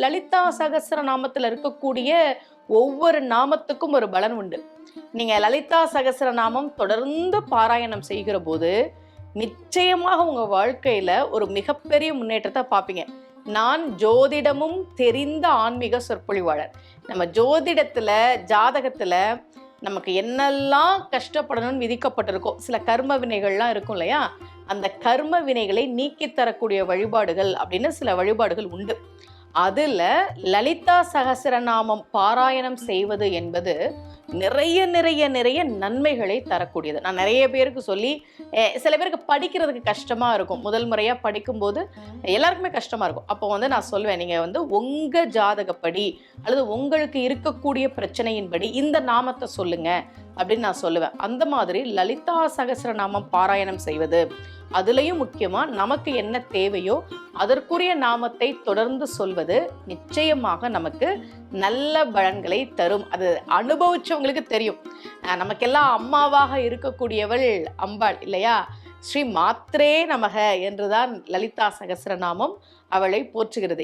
லலிதா சகஸ்ரநாமத்தில் இருக்கக்கூடிய ஒவ்வொரு நாமத்துக்கும் ஒரு பலன் உண்டு. நீங்க லலிதா சகஸ்ரநாமம் தொடர்ந்து பாராயணம் செய்கிற போது நிச்சயமாக உங்க வாழ்க்கையில ஒரு மிகப்பெரிய முன்னேற்றத்தை பார்ப்பீங்க. நான் ஜோதிடமும் தெரிந்த ஆன்மீக சொற்பொழிவாளர். நம்ம ஜோதிடத்துல ஜாதகத்துல நமக்கு என்னெல்லாம் கஷ்டப்படணும்னு விதிக்கப்பட்டிருக்கோ, சில கர்ம வினைகள்லாம் இருக்கும் இல்லையா, அந்த கர்ம வினைகளை நீக்கி தரக்கூடிய வழிபாடுகள் அப்படின்னு சில வழிபாடுகள் உண்டு. அதுல லலிதா சகஸ்ரநாமம் பாராயணம் செய்வது என்பது நிறைய நிறைய நிறைய நன்மைகளை தரக்கூடியது. நான் நிறைய பேருக்கு சொல்லி, சில பேருக்கு படிக்கிறதுக்கு கஷ்டமா இருக்கும். முதல் முறையா படிக்கும்போது எல்லாருக்குமே கஷ்டமா இருக்கும். அப்போ நான் சொல்லுவேன், நீங்க உங்க ஜாதகப்படி அல்லது உங்களுக்கு இருக்கக்கூடிய பிரச்சனையின்படி இந்த நாமத்தை சொல்லுங்க அப்படின்னு நான் சொல்லுவேன். அந்த மாதிரி லலிதா சகஸ்ரநாமம் பாராயணம் செய்வது, அதுலயும் முக்கியமா நமக்கு என்ன தேவையோ அதற்குரிய நாமத்தை தொடர்ந்து சொல்வது நிச்சயமாக நமக்கு நல்ல பலன்களை தரும். அது அனுபவிச்சவங்களுக்கு தெரியும். நமக்கெல்லாம் அம்மாவாக இருக்கக்கூடியவள் அம்பாள் இல்லையா? ஸ்ரீ மாத்ரே நமக என்றுதான் லலிதா சகஸ்ரநாமம் அவளை போற்றுகிறது.